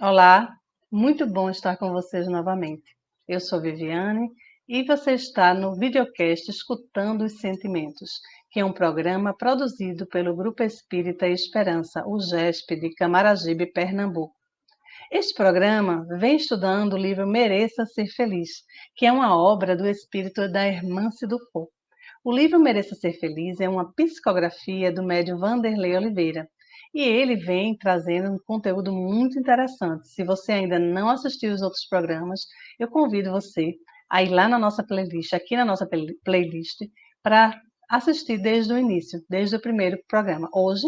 Olá, muito bom estar com vocês novamente. Eu sou Viviane e você está no videocast Escutando os Sentimentos, que é um programa produzido pelo Grupo Espírita Esperança, o GESP de Camaragibe, Pernambuco. Este programa vem estudando o livro Mereça Ser Feliz, que é uma obra do espírito da irmã Sidufo. O livro Mereça Ser Feliz é uma psicografia do médium Vanderlei Oliveira. E ele vem trazendo um conteúdo muito interessante. Se você ainda não assistiu os outros programas, eu convido você a ir lá na nossa playlist, aqui na nossa playlist, para assistir desde o início, desde o primeiro programa. Hoje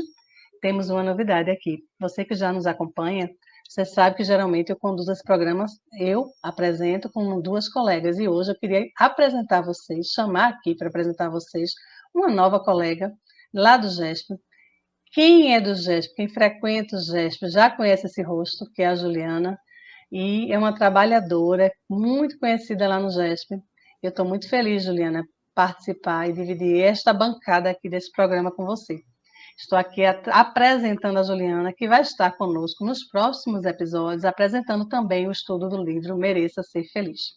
temos uma novidade aqui. Você que já nos acompanha, você sabe que geralmente eu conduzo esse programa, eu apresento com duas colegas, e hoje eu queria apresentar vocês, chamar aqui para apresentar vocês uma nova colega lá do GESP. Quem é do GESP, quem frequenta o GESP, já conhece esse rosto, que é a Juliana, e é uma trabalhadora muito conhecida lá no GESP. Eu estou muito feliz, Juliana, participar e dividir esta bancada aqui desse programa com você. Estou aqui apresentando a Juliana, que vai estar conosco nos próximos episódios, apresentando também o estudo do livro Mereça Ser Feliz.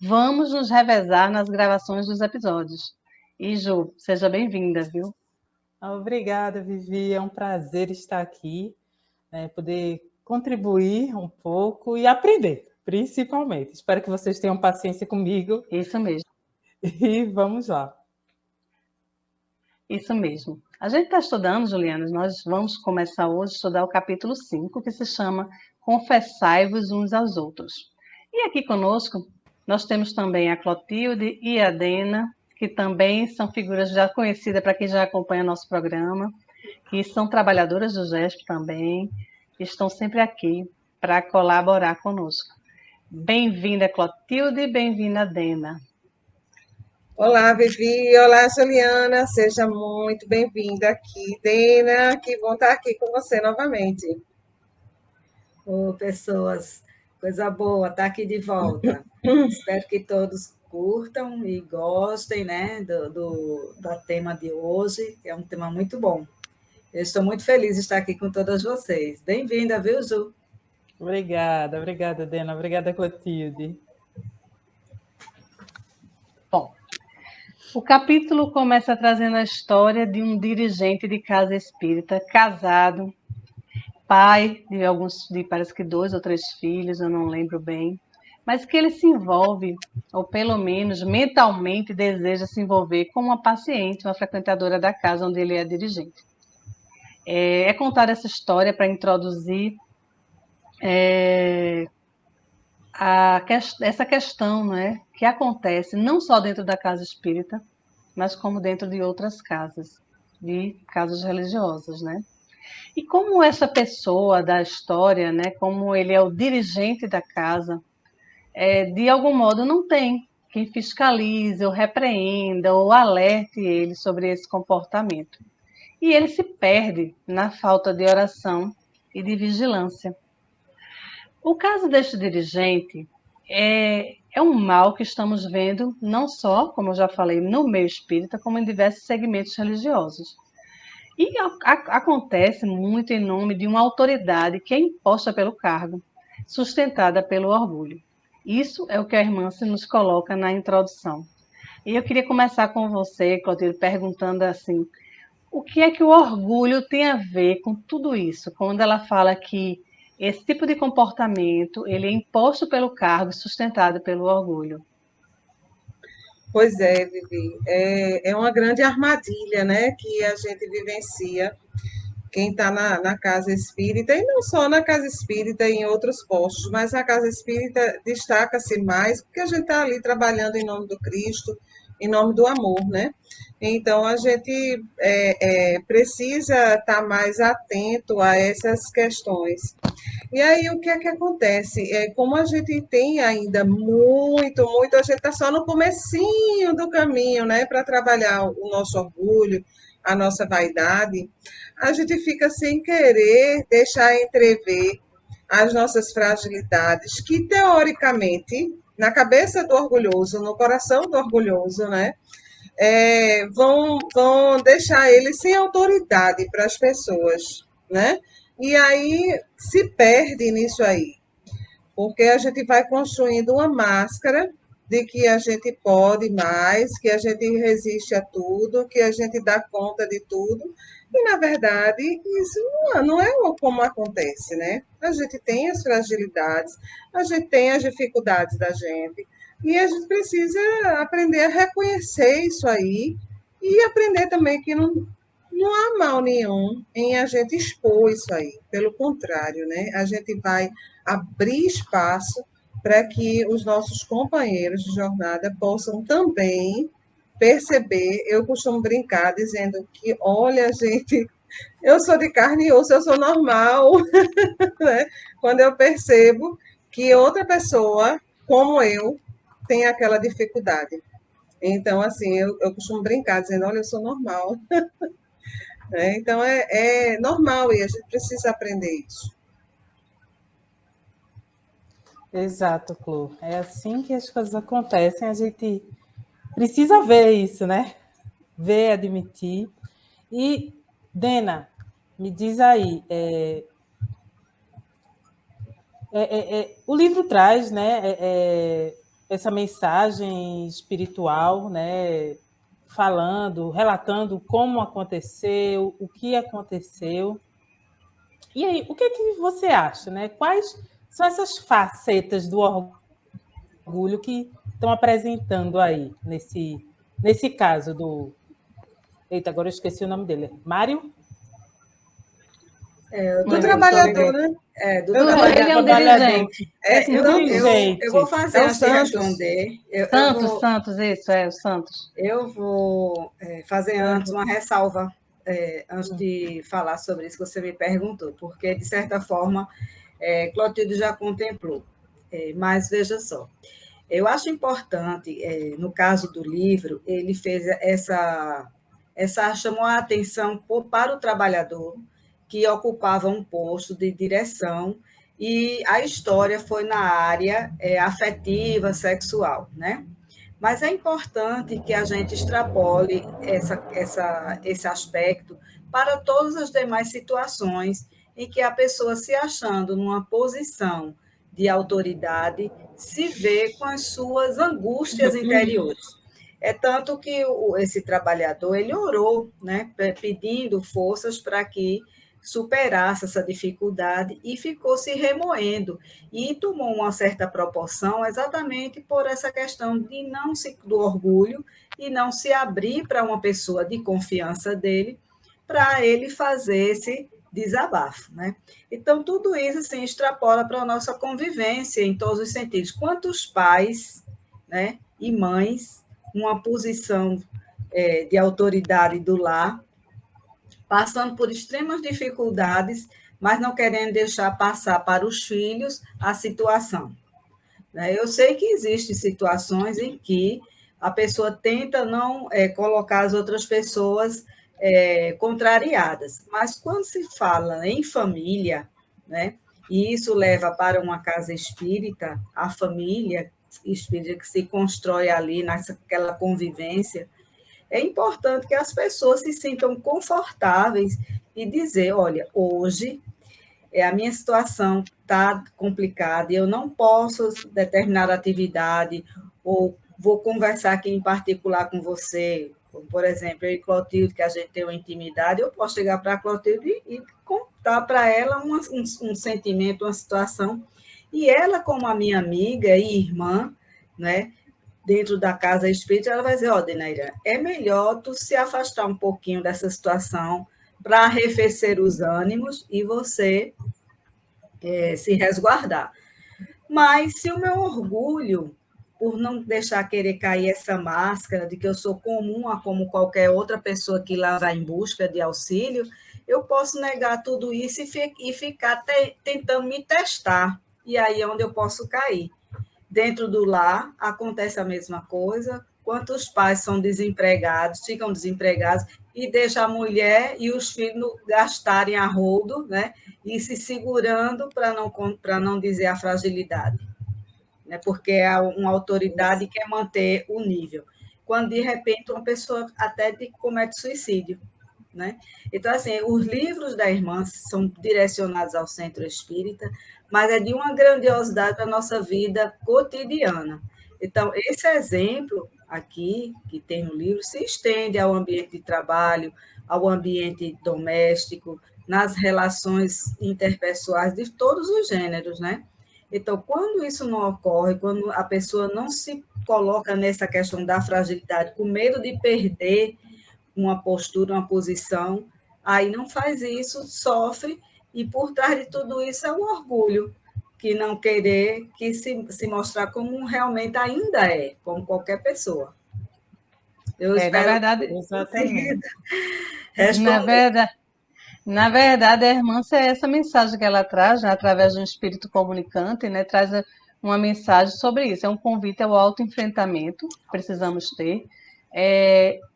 Vamos nos revezar nas gravações dos episódios. E, Ju, seja bem-vinda, viu? Obrigada, Vivi. É um prazer estar aqui, poder contribuir um pouco e aprender, principalmente. Espero que vocês tenham paciência comigo. Isso mesmo. E vamos lá. Isso mesmo. A gente está estudando, Juliana, nós vamos começar hoje a estudar o capítulo 5, que se chama Confessai-vos uns aos outros. E aqui conosco, nós temos também a Clotilde e a Dena, que também são figuras já conhecidas para quem já acompanha nosso programa, que são trabalhadoras do GESP também, que estão sempre aqui para colaborar conosco. Bem-vinda, Clotilde, bem-vinda, Dena. Olá, Vivi. Olá, Juliana. Seja muito bem-vinda aqui. Dena, que bom estar aqui com você novamente. Pessoas, coisa boa estar aqui de volta. Espero que todos curtam e gostem, né, do tema de hoje, que é um tema muito bom. Eu estou muito feliz de estar aqui com todas vocês. Bem-vinda, viu, Ju? Obrigada, Dena. Obrigada, Clotilde. Bom, o capítulo começa trazendo a história de um dirigente de casa espírita, casado, pai de parece que 2 ou 3 filhos, eu não lembro bem, mas que ele se envolve, ou pelo menos mentalmente deseja se envolver com uma paciente, uma frequentadora da casa onde ele é dirigente. É contada essa história para introduzir essa questão, né, que acontece não só dentro da casa espírita, mas como dentro de outras casas, de casas religiosas, né? E como essa pessoa da história, né, como ele é o dirigente da casa, de algum modo não tem quem fiscalize, ou repreenda, ou alerte ele sobre esse comportamento. E ele se perde na falta de oração e de vigilância. O caso deste dirigente é um mal que estamos vendo não só, como eu já falei, no meio espírita, como em diversos segmentos religiosos. E acontece muito em nome de uma autoridade que é imposta pelo cargo, sustentada pelo orgulho. Isso é o que a irmã se nos coloca na introdução. E eu queria começar com você, Clotilde, perguntando assim, o que é que o orgulho tem a ver com tudo isso? Quando ela fala que esse tipo de comportamento ele é imposto pelo cargo, sustentado pelo orgulho. Pois é, Vivi. É uma grande armadilha, né, que a gente vivencia. Quem está na casa espírita, e não só na casa espírita, em outros postos, mas na casa espírita destaca-se mais, porque a gente está ali trabalhando em nome do Cristo, em nome do amor, né? Então, a gente precisa estar mais atento a essas questões. E aí, o que é que acontece? Como a gente tem ainda muito, a gente está só no comecinho do caminho, né, para trabalhar o nosso orgulho, a nossa vaidade, a gente fica sem querer deixar entrever as nossas fragilidades, que teoricamente, na cabeça do orgulhoso, no coração do orgulhoso, né, vão deixar ele sem autoridade para as pessoas, né? E aí se perde nisso aí, porque a gente vai construindo uma máscara de que a gente pode mais, que a gente resiste a tudo, que a gente dá conta de tudo. E, na verdade, isso não é como acontece, né? A gente tem as fragilidades, a gente tem as dificuldades da gente, e a gente precisa aprender a reconhecer isso aí e aprender também que não há mal nenhum em a gente expor isso aí. Pelo contrário, né? A gente vai abrir espaço para que os nossos companheiros de jornada possam também perceber. Eu costumo brincar dizendo que, olha, gente, eu sou de carne e osso, eu sou normal, né? Quando eu percebo que outra pessoa, como eu, tem aquela dificuldade. Então, assim, eu costumo brincar dizendo, olha, eu sou normal. Né? Então, é normal e a gente precisa aprender isso. Exato, Clu. É assim que as coisas acontecem, a gente precisa ver isso, né? Ver, admitir. E, Dena, me diz aí, o livro traz, né, essa mensagem espiritual, né, falando, relatando como aconteceu, o que aconteceu. E aí, o que é que você acha, né? Quais são essas facetas do orgulho que estão apresentando aí nesse caso do... Eita, agora eu esqueci o nome dele. Mário? Do trabalhador, né? Do Eu trabalhador. Ele é um Trabalhador. dirigente. Então, Eu vou fazer é o antes de Santos. responder. Santos, isso, é o Santos. Eu vou fazer antes uma ressalva, antes de falar sobre isso que você me perguntou, porque, de certa forma, Clotilde já contemplou. Mas veja só, eu acho importante, no caso do livro, ele fez chamou a atenção para o trabalhador que ocupava um posto de direção e a história foi na área afetiva, sexual, né? Mas é importante que a gente extrapole esse aspecto para todas as demais situações em que a pessoa se achando numa posição de autoridade se vê com as suas angústias interiores. É tanto que esse trabalhador ele orou, né, pedindo forças para que superasse essa dificuldade e ficou se remoendo e tomou uma certa proporção exatamente por essa questão do orgulho e não se abrir para uma pessoa de confiança dele para ele fazer esse desabafo, né? Então tudo isso assim extrapola para a nossa convivência em todos os sentidos. Quantos pais, né, e mães numa posição de autoridade do lar passando por extremas dificuldades, mas não querendo deixar passar para os filhos a situação. Eu sei que existem situações em que a pessoa tenta não colocar as outras pessoas contrariadas, mas quando se fala em família, né, e isso leva para uma casa espírita, a família espírita que se constrói ali naquela convivência, é importante que as pessoas se sintam confortáveis e dizer, olha, hoje a minha situação está complicada e eu não posso determinar atividade ou vou conversar aqui em particular com você, como, por exemplo, eu e Clotilde, que a gente tem uma intimidade, eu posso chegar para a Clotilde e contar para ela um sentimento, uma situação, e ela, como a minha amiga e irmã, né, dentro da casa espírita, ela vai dizer, Denaira, é melhor tu se afastar um pouquinho dessa situação para arrefecer os ânimos e você se resguardar. Mas se o meu orgulho, por não deixar querer cair essa máscara de que eu sou comum a como qualquer outra pessoa que lá vai em busca de auxílio, eu posso negar tudo isso e ficar tentando me testar. E aí é onde eu posso cair. Dentro do lar, acontece a mesma coisa. Quantos pais são desempregados, ficam desempregados e deixam a mulher e os filhos gastarem a rodo, né? E se segurando para não dizer a fragilidade, né? Porque é uma autoridade que quer manter o nível. Quando, de repente, uma pessoa até comete suicídio. né? Então, assim, os livros da irmã são direcionados ao centro espírita, mas é de uma grandiosidade para a nossa vida cotidiana. Então, esse exemplo aqui, que tem no livro, se estende ao ambiente de trabalho, ao ambiente doméstico, nas relações interpessoais de todos os gêneros, né? Então, quando isso não ocorre, quando a pessoa não se coloca nessa questão da fragilidade, com medo de perder uma postura, uma posição, aí não faz isso, sofre, e por trás de tudo isso é o orgulho, que não querer que se mostrar como realmente ainda é, como qualquer pessoa. Eu Na espero verdade, Exatamente. responder. Na verdade, a irmã é essa mensagem que ela traz, né, através de um espírito comunicante, né, traz uma mensagem sobre isso. É um convite ao autoenfrentamento que precisamos ter.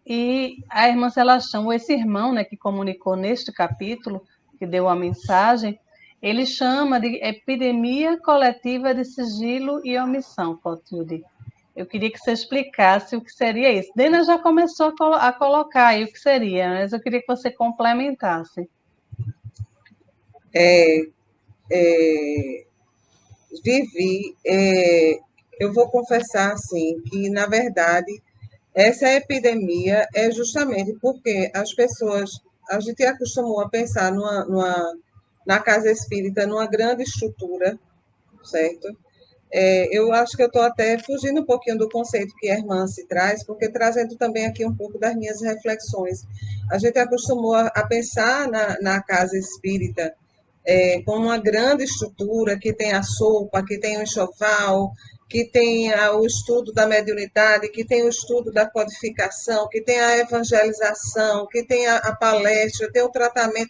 E a irmã Celastão, esse irmão, né, que comunicou neste capítulo, que deu a mensagem, ele chama de epidemia coletiva de sigilo e omissão, Clotilde. Eu queria que você explicasse o que seria isso. Dena já começou a colocar aí o que seria, mas eu queria que você complementasse. Vivi, eu vou confessar assim que, na verdade, essa epidemia é justamente porque as pessoas, a gente acostumou a pensar na casa espírita, numa grande estrutura, certo? Eu acho que eu estou até fugindo um pouquinho do conceito que a irmã se traz, porque trazendo também aqui um pouco das minhas reflexões. A gente acostumou a pensar na casa espírita como uma grande estrutura que tem a sopa, que tem o enxoval, que tem o estudo da mediunidade, que tem o estudo da codificação, que tem a evangelização, que tem a palestra, tem o tratamento,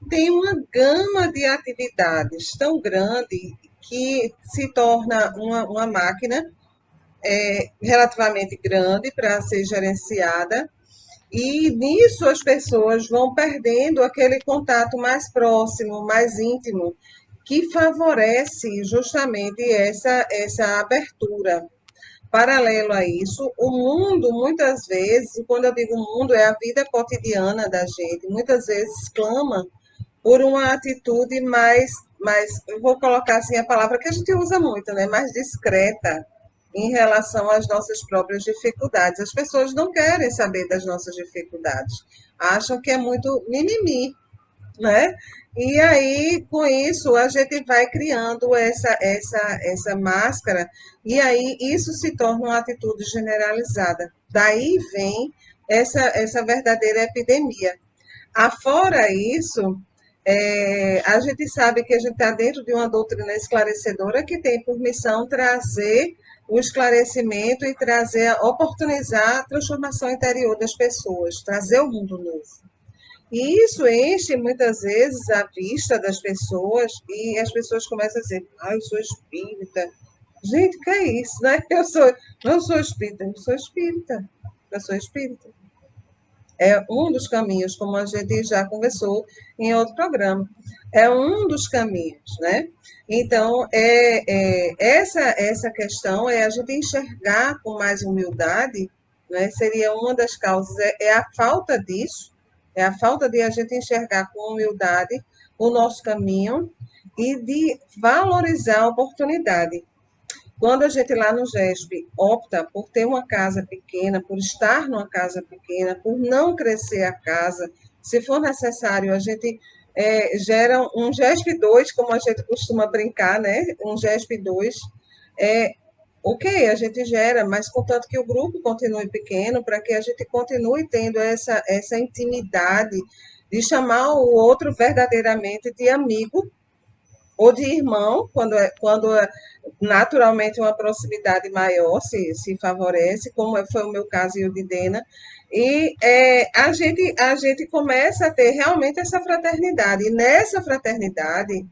tem uma gama de atividades tão grande que se torna uma máquina relativamente grande para ser gerenciada, e nisso as pessoas vão perdendo aquele contato mais próximo, mais íntimo, que favorece justamente essa abertura. Paralelo a isso, o mundo, muitas vezes, e quando eu digo mundo, é a vida cotidiana da gente, muitas vezes clama por uma atitude eu vou colocar assim a palavra que a gente usa muito, né? Mais discreta em relação às nossas próprias dificuldades. As pessoas não querem saber das nossas dificuldades, acham que é muito mimimi, né? E aí, com isso, a gente vai criando essa máscara, e aí isso se torna uma atitude generalizada. Daí vem essa verdadeira epidemia. Afora isso, a gente sabe que a gente está dentro de uma doutrina esclarecedora que tem por missão trazer o esclarecimento e oportunizar a transformação interior das pessoas, trazer o mundo novo. E isso enche muitas vezes a vista das pessoas e as pessoas começam a dizer: eu sou espírita. Gente, que é isso, né? Eu sou espírita, eu sou espírita, eu sou espírita. É um dos caminhos, como a gente já conversou em outro programa. É um dos caminhos, né? Então, essa questão é a gente enxergar com mais humildade, né? Seria uma das causas, a falta disso, é a falta de a gente enxergar com humildade o nosso caminho e de valorizar a oportunidade. Quando a gente lá no GESP opta por ter uma casa pequena, por estar numa casa pequena, por não crescer a casa, se for necessário, a gente gera um GESP 2, como a gente costuma brincar, né? Um GESP 2. Ok, a gente gera, mas contanto que o grupo continue pequeno, para que a gente continue tendo essa intimidade de chamar o outro verdadeiramente de amigo ou de irmão, quando naturalmente uma proximidade maior se favorece, como foi o meu caso e o de Dena, e a gente começa a ter realmente essa fraternidade, e nessa fraternidade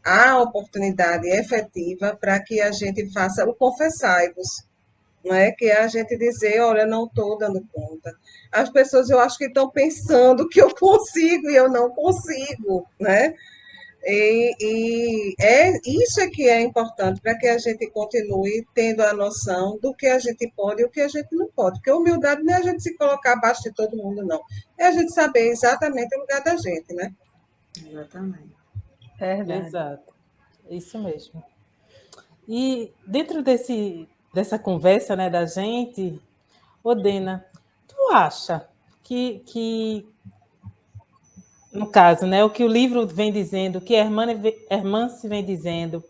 há oportunidade efetiva para que a gente faça o confessai-vos, não é? Que é a gente dizer, olha, não estou dando conta. As pessoas, eu acho que estão pensando que eu consigo e eu não consigo, né? E é isso é que é importante para que a gente continue tendo a noção do que a gente pode e o que a gente não pode. Porque humildade não é a gente se colocar abaixo de todo mundo, não. É a gente saber exatamente o lugar da gente, né? Exatamente. Verdade. Exato, isso mesmo. E dentro dessa conversa, né, da gente, Odena, tu acha que no caso, né, o que o livro vem dizendo, o que a irmã se vem dizendo,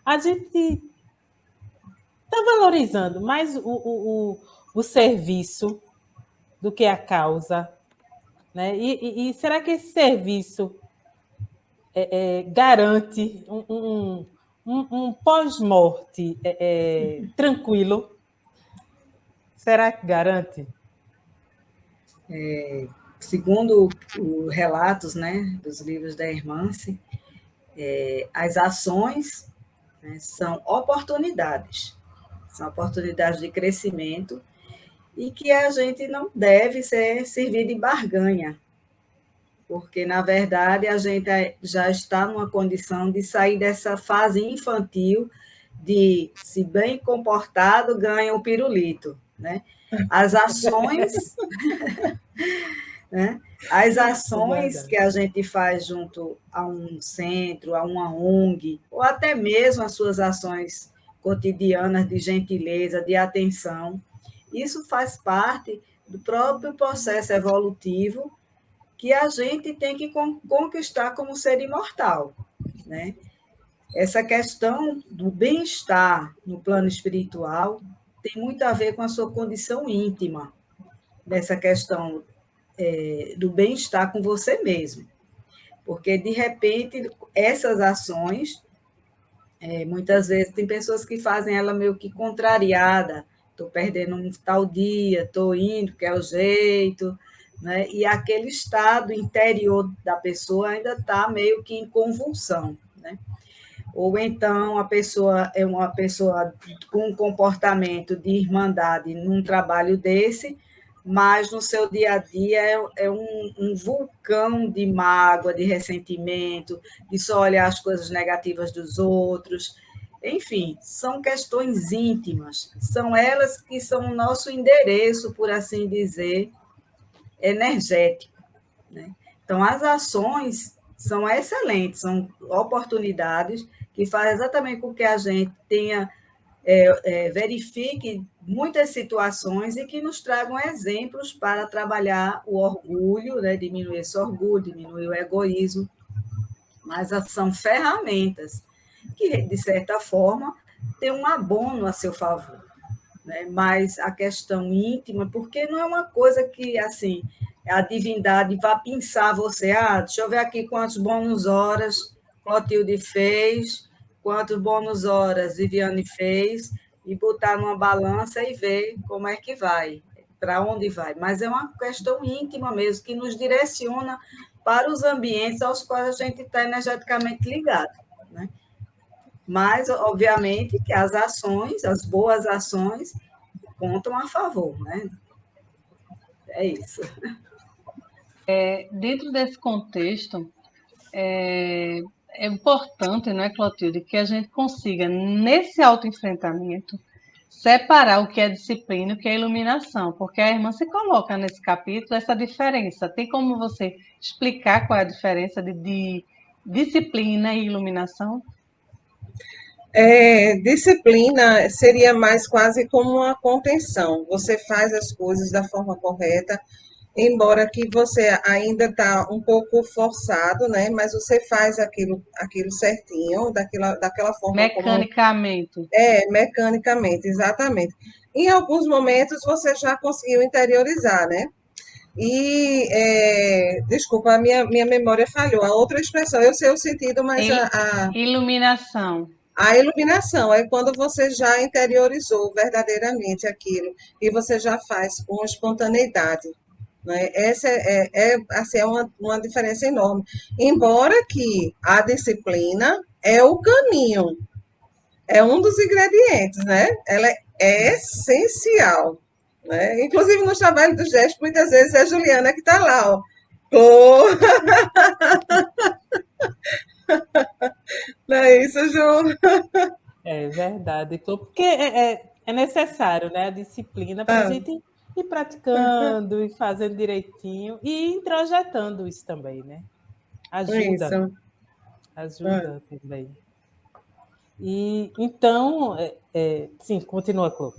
a gente está valorizando mais o serviço do que a causa, né? E será que esse serviço garante um pós-morte tranquilo? Será que garante? Segundo os relatos, né, dos livros da Hermance, as ações, né, são oportunidades de crescimento e que a gente não deve servir de barganha, porque, na verdade, a gente já está numa condição de sair dessa fase infantil de, se bem comportado, ganha o pirulito, né? As ações, né? As ações que a gente faz junto a um centro, a uma ONG, ou até mesmo as suas ações cotidianas de gentileza, de atenção, isso faz parte do próprio processo evolutivo que a gente tem que conquistar como ser imortal, né? Essa questão do bem-estar no plano espiritual tem muito a ver com a sua condição íntima, dessa questão do bem-estar com você mesmo. Porque, de repente, essas ações, muitas vezes, tem pessoas que fazem ela meio que contrariada, estou perdendo um tal dia, estou indo, que é o jeito, né? E aquele estado interior da pessoa ainda está meio que em convulsão, né? Ou então a pessoa é uma pessoa com um comportamento de irmandade num trabalho desse, mas no seu dia a dia é um vulcão de mágoa, de ressentimento, de só olhar as coisas negativas dos outros. Enfim, são questões íntimas, são elas que são o nosso endereço, por assim dizer, energético, né? Então, as ações são excelentes, são oportunidades que fazem exatamente com que a gente tenha, verifique muitas situações e que nos tragam exemplos para trabalhar o orgulho, né? Diminuir esse orgulho, diminuir o egoísmo, mas são ferramentas que, de certa forma, têm um abono a seu favor, né? Mas a questão íntima, porque não é uma coisa que, assim, a divindade vai pensar você, deixa eu ver aqui quantos bônus horas Clotilde fez, quantos bônus horas Viviane fez, e botar numa balança e ver como é que vai, para onde vai. Mas é uma questão íntima mesmo, que nos direciona para os ambientes aos quais a gente está energeticamente ligado, né? Mas, obviamente, que as ações, as boas ações, contam a favor, né? É isso. Dentro desse contexto, é importante, não é, Clotilde, que a gente consiga, nesse autoenfrentamento, separar o que é disciplina e o que é iluminação, porque a irmã se coloca nesse capítulo essa diferença. Tem como você explicar qual é a diferença de disciplina e iluminação? Disciplina seria mais quase como uma contenção. Você faz as coisas da forma correta, embora que você ainda está um pouco forçado, né? Mas você faz aquilo certinho, daquela forma mecanicamente. Mecanicamente, exatamente. Em alguns momentos você já conseguiu interiorizar, né? Desculpa, a minha memória falhou. A outra expressão, eu sei o sentido, mas Iluminação. A iluminação é quando você já interiorizou verdadeiramente aquilo e você já faz com espontaneidade, né? Essa assim, é uma diferença enorme. Embora que a disciplina é o caminho, é um dos ingredientes, né? Ela é essencial, né? Inclusive, no trabalho do gesto, muitas vezes é a Juliana que está lá, ó. Não é isso, Ju? É verdade, porque é necessário, né, a disciplina para a Ah, gente ir praticando e fazendo direitinho e introjetando isso também, né? Ajuda, isso. Ah. ajuda também. E então, sim, continua, Clô.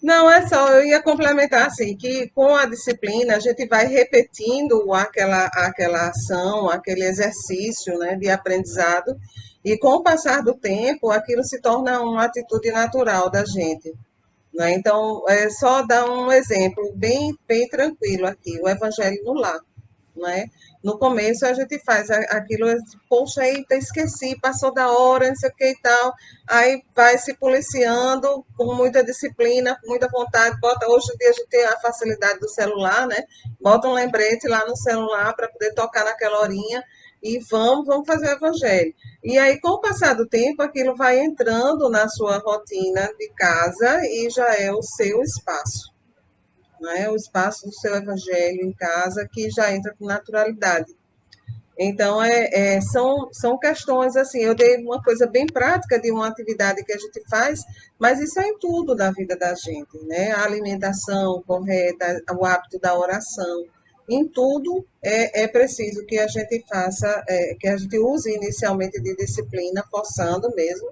Não, é só, eu ia complementar assim, que com a disciplina a gente vai repetindo aquela ação, aquele exercício, né, de aprendizado, e com o passar do tempo, aquilo se torna uma atitude natural da gente, né? Então, é só dar um exemplo bem tranquilo aqui, o Evangelho no Lar, né? No começo a gente faz aquilo, poxa, eita, esqueci, passou da hora, não sei o que e tal. Aí vai se policiando com muita disciplina, com muita vontade. Bota, hoje em dia a gente tem a facilidade do celular, né? Bota um lembrete lá no celular para poder tocar naquela horinha e vamos fazer o evangelho. E aí, com o passar do tempo, aquilo vai entrando na sua rotina de casa e já é o seu espaço, né? O espaço do seu evangelho em casa que já entra com naturalidade. Então, são questões assim. Eu dei uma coisa bem prática de uma atividade que a gente faz, mas isso é em tudo da vida da gente, né? A alimentação correta, o hábito da oração, em tudo é preciso que a gente faça, que a gente use inicialmente de disciplina, forçando mesmo,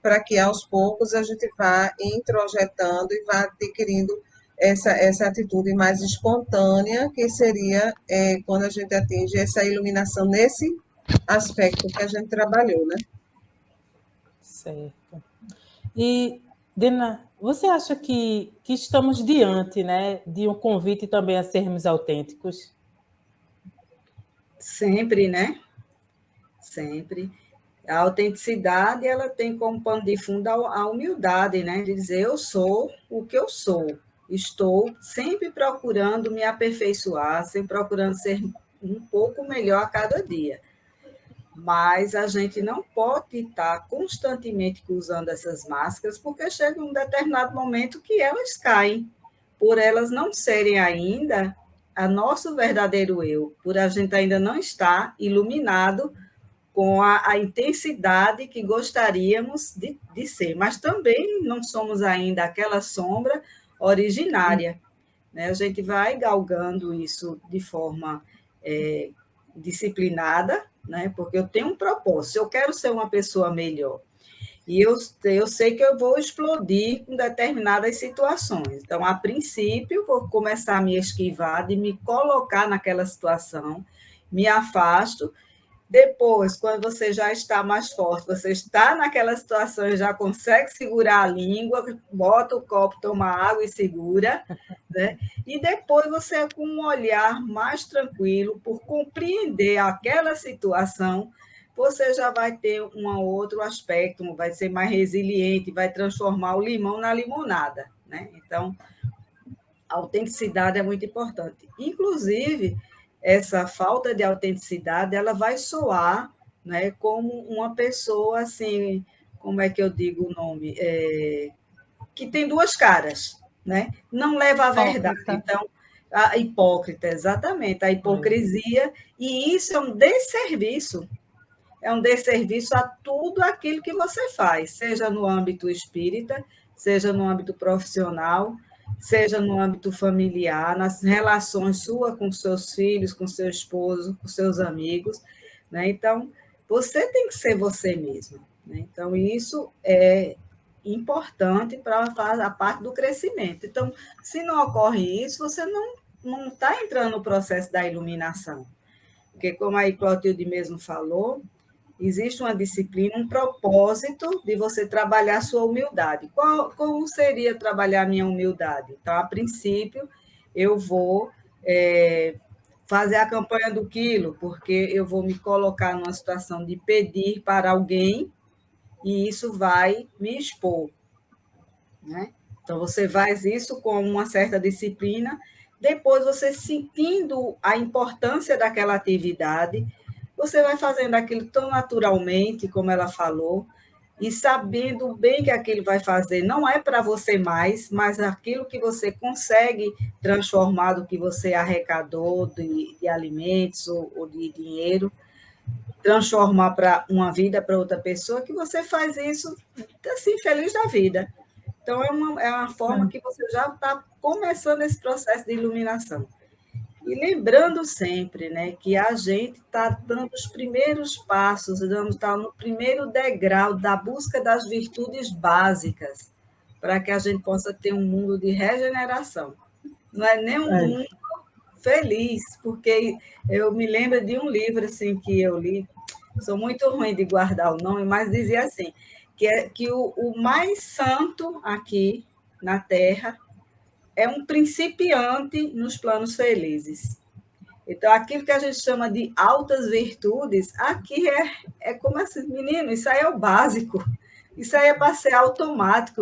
para que aos poucos a gente vá introjetando e vá adquirindo essa atitude mais espontânea, que seria quando a gente atinge essa iluminação nesse aspecto que a gente trabalhou, né? Certo. E, Dina, você acha que estamos diante, né, de um convite também a sermos autênticos? Sempre, né? Sempre. A autenticidade, ela tem como pano de fundo a humildade, né? De dizer, eu sou o que eu sou. Estou sempre procurando me aperfeiçoar, sempre procurando ser um pouco melhor a cada dia. Mas a gente não pode estar constantemente usando essas máscaras, porque chega um determinado momento que elas caem, por elas não serem ainda a nosso verdadeiro eu, por a gente ainda não estar iluminado com a intensidade que gostaríamos de ser, mas também não somos ainda aquela sombra originária, né? A gente vai galgando isso de forma disciplinada, né? Porque eu tenho um propósito, eu quero ser uma pessoa melhor. E eu sei que eu vou explodir com determinadas situações. Então, a princípio, vou começar a me esquivar de me colocar naquela situação, me afasto. Depois, quando você já está mais forte, você está naquela situação e já consegue segurar a língua, bota o copo, toma água e segura, né? E depois você, com um olhar mais tranquilo, por compreender aquela situação, você já vai ter um outro aspecto, vai ser mais resiliente, vai transformar o limão na limonada, né? Então, a autenticidade é muito importante. Inclusive, essa falta de autenticidade, ela vai soar, né, como uma pessoa assim, como é que eu digo o nome? Que tem duas caras, né? Não leva a verdade. Hipócrita. Então, a hipócrita, exatamente, a hipocrisia, e isso é um desserviço a tudo aquilo que você faz, seja no âmbito espírita, seja no âmbito profissional, seja no âmbito familiar, nas relações suas com seus filhos, com seu esposo, com seus amigos, né? Então, você tem que ser você mesmo, né? Então, isso é importante para a parte do crescimento. Então, se não ocorre isso, você não está entrando no processo da iluminação. Porque, como a Clotilde mesmo falou, existe uma disciplina, um propósito de você trabalhar a sua humildade. Como seria trabalhar a minha humildade? Então, a princípio, eu vou fazer a campanha do quilo, porque eu vou me colocar numa situação de pedir para alguém e isso vai me expor, né? Então, você faz isso com uma certa disciplina, depois você sentindo a importância daquela atividade, você vai fazendo aquilo tão naturalmente, como ela falou, e sabendo bem que aquilo vai fazer não é para você mais, mas aquilo que você consegue transformar do que você arrecadou de alimentos ou de dinheiro, transformar para uma vida para outra pessoa, que você faz isso assim, feliz da vida. Então, é uma forma que você já está começando esse processo de iluminação. E lembrando sempre, né, que a gente está dando os primeiros passos, está no primeiro degrau da busca das virtudes básicas, para que a gente possa ter um mundo de regeneração. Não é nem um mundo feliz, porque eu me lembro de um livro assim, que eu li, sou muito ruim de guardar o nome, mas dizia assim, que o mais santo aqui na Terra é um principiante nos planos felizes. Então, aquilo que a gente chama de altas virtudes, aqui é como assim, menino, isso aí é o básico, isso aí é para ser automático.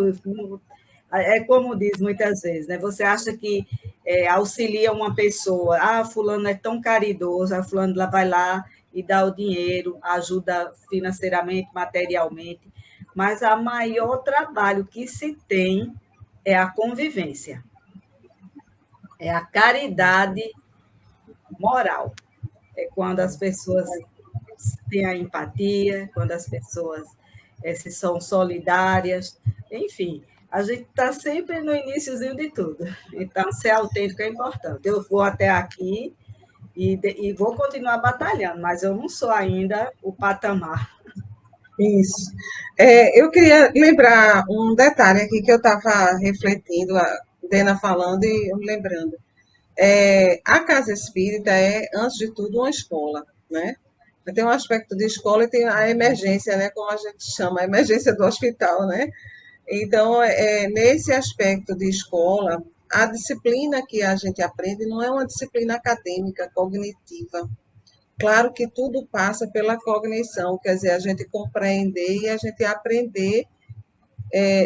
É como diz muitas vezes, né? Você acha que auxilia uma pessoa, fulano é tão caridoso, fulano lá vai lá e dá o dinheiro, ajuda financeiramente, materialmente, mas o maior trabalho que se tem é a convivência, é a caridade moral. É quando as pessoas têm a empatia, quando as pessoas se são solidárias, enfim, a gente está sempre no iniciozinho de tudo. Então, ser autêntico é importante. Eu vou até aqui e vou continuar batalhando, mas eu não sou ainda o patamar. Isso. Eu queria lembrar um detalhe aqui que eu estava refletindo, a Dena falando e eu me lembrando. A casa espírita é, antes de tudo, uma escola, né? Tem um aspecto de escola e tem a emergência, né? Como a gente chama, a emergência do hospital, né? Então, nesse aspecto de escola, a disciplina que a gente aprende não é uma disciplina acadêmica, cognitiva. Claro que tudo passa pela cognição, quer dizer, a gente compreender e a gente aprender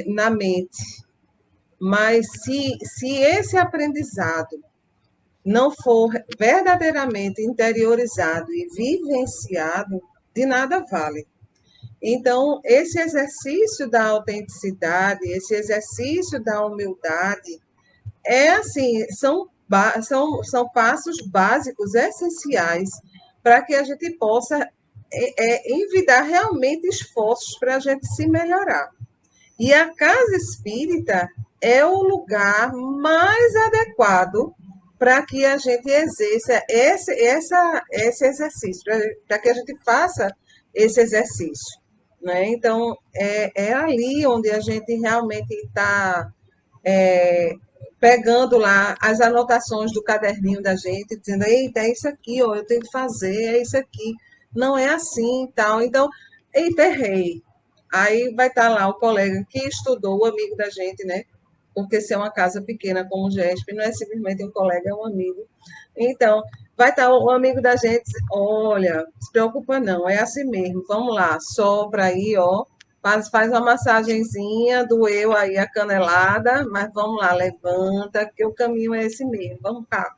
na mente. Mas se esse aprendizado não for verdadeiramente interiorizado e vivenciado, de nada vale. Então, esse exercício da autenticidade, esse exercício da humildade, assim, são passos básicos, essenciais, para que a gente possa envidar realmente esforços para a gente se melhorar. E a casa espírita é o lugar mais adequado para que a gente exerça esse exercício, para que a gente faça esse exercício. Né? Então, é ali onde a gente realmente está pegando lá as anotações do caderninho da gente, dizendo, eita, é isso aqui, ó, eu tenho que fazer, é isso aqui. Não é assim e tal. Então, eita, errei. Aí vai estar lá o colega que estudou, o amigo da gente, né? Porque se é uma casa pequena como o GESP, não é simplesmente um colega, é um amigo. Então, vai estar o amigo da gente, olha, se preocupa não, é assim mesmo, vamos lá, sopra aí, ó, faz uma massagenzinha, doeu aí a canelada, mas vamos lá, levanta, que o caminho é esse mesmo, vamos cá.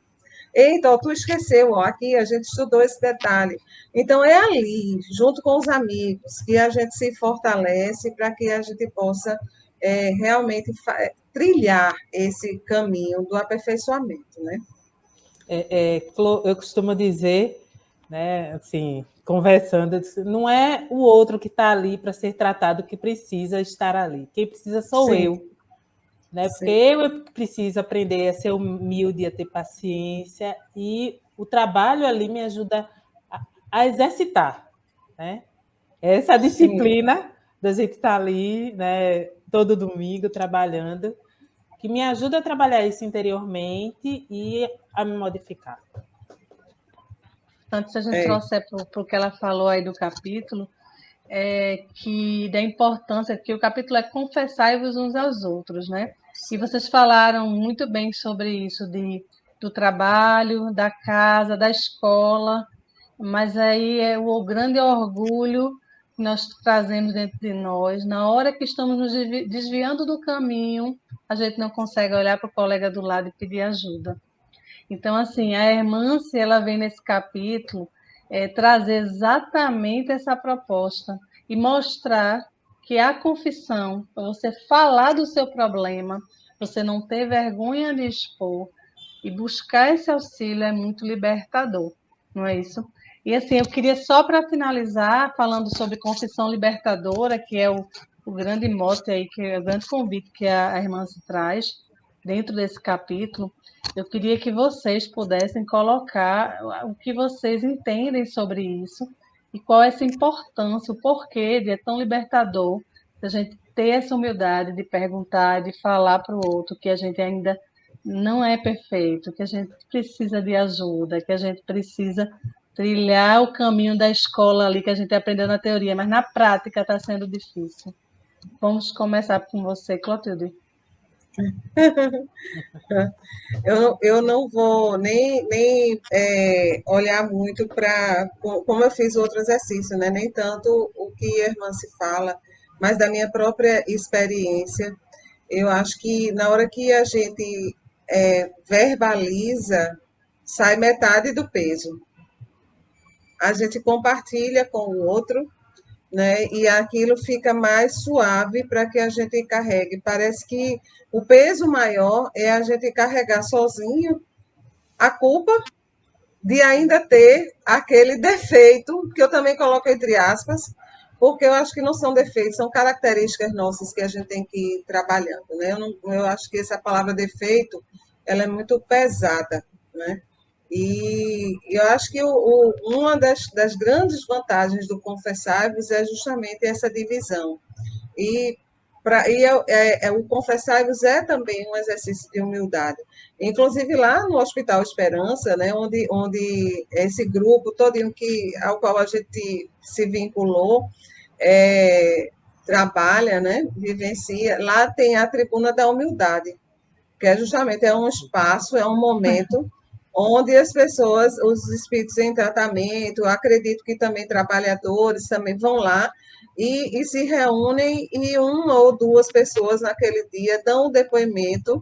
Então, tu esqueceu, ó, aqui a gente estudou esse detalhe. Então, é ali, junto com os amigos, que a gente se fortalece para que a gente possa realmente trilhar esse caminho do aperfeiçoamento, né? Eu costumo dizer, né, assim, conversando, não é o outro que está ali para ser tratado que precisa estar ali. Quem precisa sou Sim. eu. Né? Porque Sim. eu preciso aprender a ser humilde, a ter paciência, e o trabalho ali me ajuda a exercitar. Né? Essa disciplina da gente estar ali, né, todo domingo trabalhando, que me ajuda a trabalhar isso interiormente e a me modificar. Antes, se a gente trouxer para o que ela falou aí do capítulo, que da importância, que o capítulo é confessai-vos uns aos outros, né? E vocês falaram muito bem sobre isso, do trabalho, da casa, da escola, mas aí é o grande orgulho que nós trazemos dentro de nós. Na hora que estamos nos desviando do caminho, a gente não consegue olhar para o colega do lado e pedir ajuda. Então, assim, a Hermance, ela vem nesse capítulo trazer exatamente essa proposta e mostrar que a confissão, para você falar do seu problema, você não ter vergonha de expor e buscar esse auxílio é muito libertador, não é isso? E assim, eu queria só para finalizar, falando sobre confissão libertadora, que é o grande mote aí, que é o grande convite que a irmã se traz dentro desse capítulo. Eu queria que vocês pudessem colocar o que vocês entendem sobre isso e qual é essa importância, o porquê de é tão libertador a gente ter essa humildade de perguntar, de falar para o outro que a gente ainda não é perfeito, que a gente precisa de ajuda, que a gente precisa trilhar o caminho da escola ali que a gente aprendeu na teoria, mas na prática está sendo difícil. Vamos começar com você, Clotilde. Eu não vou nem olhar muito para, como eu fiz outro exercício, né? Nem tanto o que a irmã se fala, mas da minha própria experiência. Eu acho que na hora que a gente verbaliza, sai metade do peso. A gente compartilha com o outro, né? E aquilo fica mais suave para que a gente carregue. Parece que o peso maior é a gente carregar sozinho a culpa de ainda ter aquele defeito, que eu também coloco entre aspas, porque eu acho que não são defeitos, são características nossas que a gente tem que ir trabalhando, né? Eu acho que essa palavra defeito, ela é muito pesada, né? E eu acho que uma das grandes vantagens do Confessai-vos é justamente essa divisão. E, o Confessai-vos é também um exercício de humildade. Inclusive lá no Hospital Esperança, né, onde esse grupo todinho ao qual a gente se vinculou, trabalha, né, vivencia, lá tem a Tribuna da Humildade, que justamente um espaço, é um momento onde as pessoas, os espíritos em tratamento, acredito que também trabalhadores também vão lá e se reúnem e uma ou duas pessoas naquele dia dão o depoimento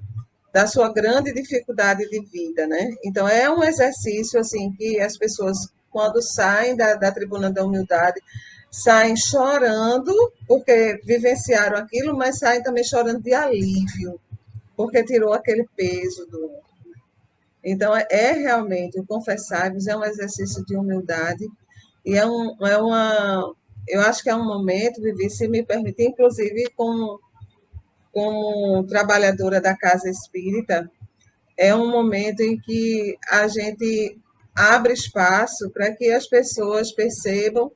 da sua grande dificuldade de vida, né? Então é um exercício assim que as pessoas quando saem da Tribuna da Humildade saem chorando porque vivenciaram aquilo, mas saem também chorando de alívio porque tirou aquele peso do. Então, realmente, o confessar-vos é um exercício de humildade e eu acho que é um momento, Vivi, se me permitir, inclusive como trabalhadora da Casa Espírita, é um momento em que a gente abre espaço para que as pessoas percebam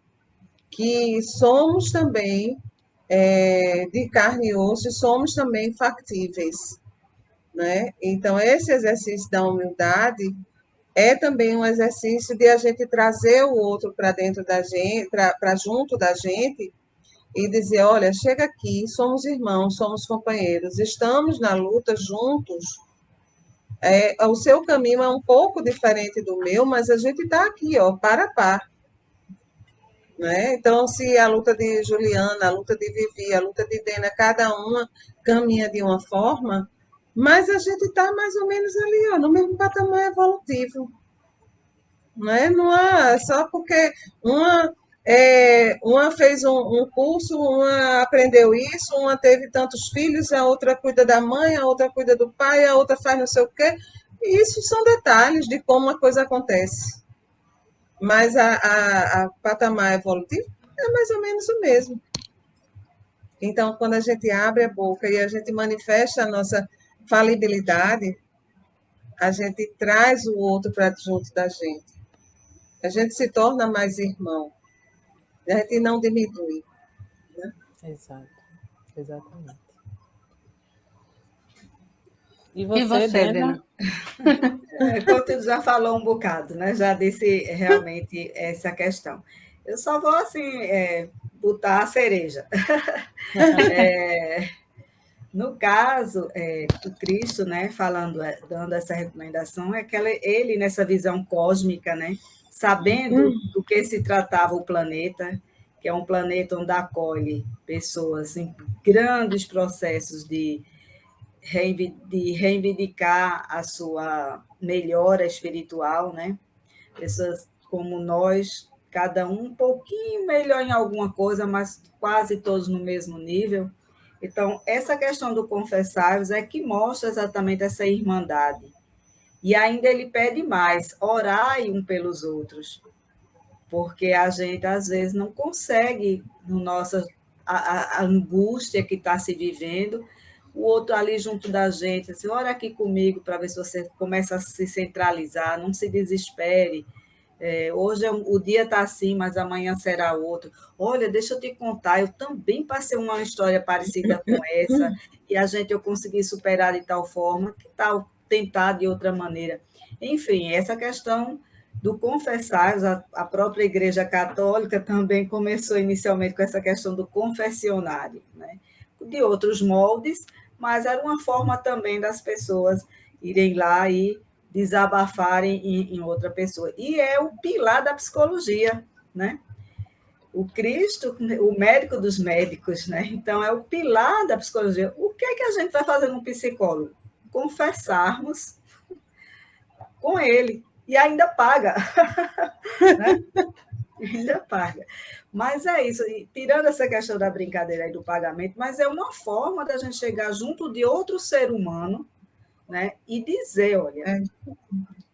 que somos também de carne e osso e somos também factíveis, né? Então, esse exercício da humildade é também um exercício de a gente trazer o outro para dentro da gente, para junto da gente, e dizer: olha, chega aqui, somos irmãos, somos companheiros, estamos na luta juntos. O seu caminho é um pouco diferente do meu, mas a gente está aqui, ó, para a par. Né? Então, se a luta de Juliana, a luta de Vivi, a luta de Dena, cada uma caminha de uma forma, mas a gente está mais ou menos ali, ó, no mesmo patamar evolutivo. Né? Não há, só porque uma fez um curso, uma aprendeu isso, uma teve tantos filhos, a outra cuida da mãe, a outra cuida do pai, a outra faz não sei o quê. E isso são detalhes de como a coisa acontece. Mas a patamar evolutivo é mais ou menos o mesmo. Então, quando a gente abre a boca e a gente manifesta a nossa falibilidade, a gente traz o outro para junto da gente. A gente se torna mais irmão. A gente não diminui. Né? Exato, exatamente. E você, Dena? Clotilde já falou um bocado, né? Já disse realmente essa questão. Eu só vou, assim, botar a cereja. No caso, o Cristo, né, falando, dando essa recomendação, é que ele, nessa visão cósmica, né, sabendo do que se tratava o planeta, que é um planeta onde acolhe pessoas em grandes processos de reivindicar a sua melhora espiritual, né? Pessoas como nós, cada um pouquinho melhor em alguma coisa, mas quase todos no mesmo nível. Então, essa questão do confessar-vos é que mostra exatamente essa irmandade. E ainda ele pede mais, orai um pelos outros. porque a gente, às vezes, não consegue, a angústia que está se vivendo, o outro ali junto da gente, assim, olha aqui comigo para ver se você começa a se centralizar, não se desespere. Hoje o dia está assim, mas amanhã será outro. Olha, deixa eu te contar, eu também passei uma história parecida com essa, e eu consegui superar de tal forma, que tal tentar de outra maneira. Enfim, essa questão do confessar, a própria Igreja Católica também começou inicialmente com essa questão do confessionário, né? De outros moldes, mas era uma forma também das pessoas irem lá e desabafarem em outra pessoa. E é o pilar da psicologia, né? O Cristo, o médico dos médicos, né? Então, é o pilar da psicologia. O que é que a gente vai fazer num psicólogo? Confessarmos com ele. E ainda paga. Né? Ainda paga. Mas é isso, e tirando essa questão da brincadeira aí do pagamento, mas é uma forma da gente chegar junto de outro ser humano, né, e dizer, olha,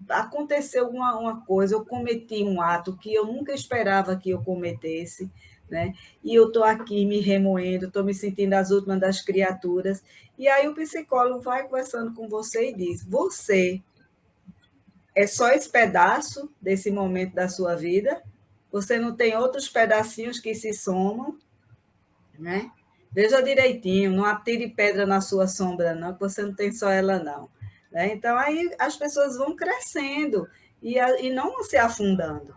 aconteceu uma coisa, eu cometi um ato que eu nunca esperava que eu cometesse, né, e eu estou aqui me remoendo, estou me sentindo as últimas das criaturas, e aí o psicólogo vai conversando com você e diz, você é só esse pedaço desse momento da sua vida, você não tem outros pedacinhos que se somam, né? Veja direitinho, não atire pedra na sua sombra, não, que você não tem só ela, não. Né? Então, aí as pessoas vão crescendo e não se afundando.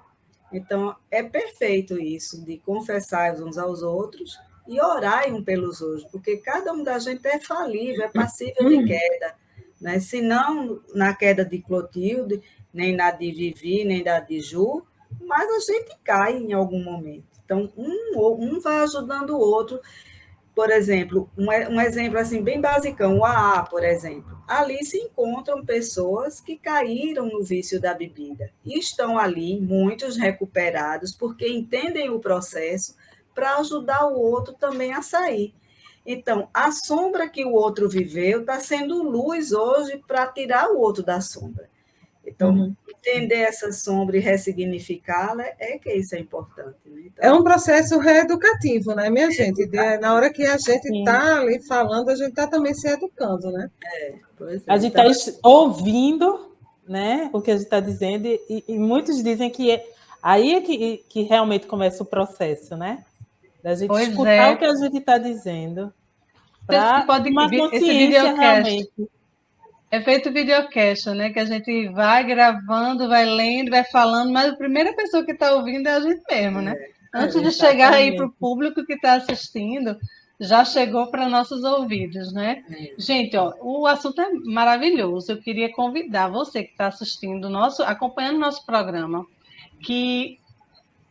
Então, é perfeito isso, de confessar uns aos outros e orar um pelos outros, porque cada um da gente é falível, é passível de queda. Né? Se não na queda de Clotilde, nem na de Vivi, nem na de Ju, mas a gente cai em algum momento. Então, um vai ajudando o outro. Por exemplo, um exemplo assim bem basicão, o AA, por exemplo. Ali se encontram pessoas que caíram no vício da bebida e estão ali, muitos recuperados, porque entendem o processo para ajudar o outro também a sair. Então, a sombra que o outro viveu está sendo luz hoje para tirar o outro da sombra. Então, entender essa sombra e ressignificá-la que isso é importante. Né? Então, é um processo reeducativo, né, minha gente? Na hora que a gente está ali falando, a gente está também se educando, né? A gente está ouvindo, né, o que a gente está dizendo, e muitos dizem que aí é que realmente começa o processo, né? Da gente escutar o que a gente está dizendo, para uma consciência realmente. É feito videocast, né? Que a gente vai gravando, vai lendo, vai falando, mas a primeira pessoa que está ouvindo é a gente mesmo, né? Antes de chegar aí para o público que está assistindo, já chegou para nossos ouvidos, né? Gente, ó, o assunto é maravilhoso. Eu queria convidar você que está assistindo, acompanhando o nosso programa, que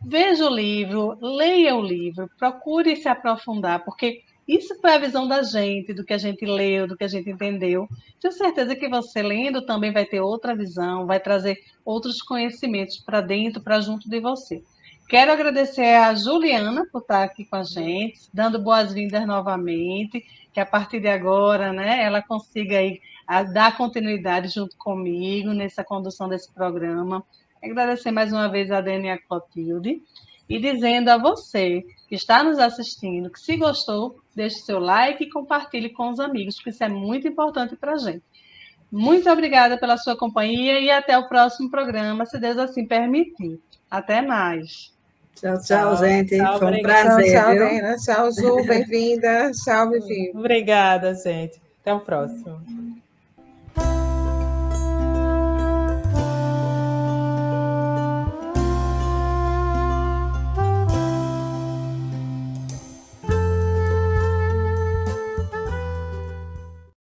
veja o livro, leia o livro, procure se aprofundar, porque isso foi a visão da gente, do que a gente leu, do que a gente entendeu. Tenho certeza que você lendo também vai ter outra visão, vai trazer outros conhecimentos para dentro, para junto de você. Quero agradecer a Juliana por estar aqui com a gente, dando boas-vindas novamente, que a partir de agora, né, ela consiga aí dar continuidade junto comigo nessa condução desse programa. Agradecer mais uma vez a Dani e a Clotilde e dizendo a você que está nos assistindo que se gostou, deixe seu like e compartilhe com os amigos, porque isso é muito importante para a gente. Muito obrigada pela sua companhia e até o próximo programa, se Deus assim permitir. Até mais. Tchau, tchau, gente. Tchau, foi um prazer. Tchau, Dena. Tchau, Ju. Bem-vinda. Tchau, Vivi. Obrigada, gente. Até o próximo.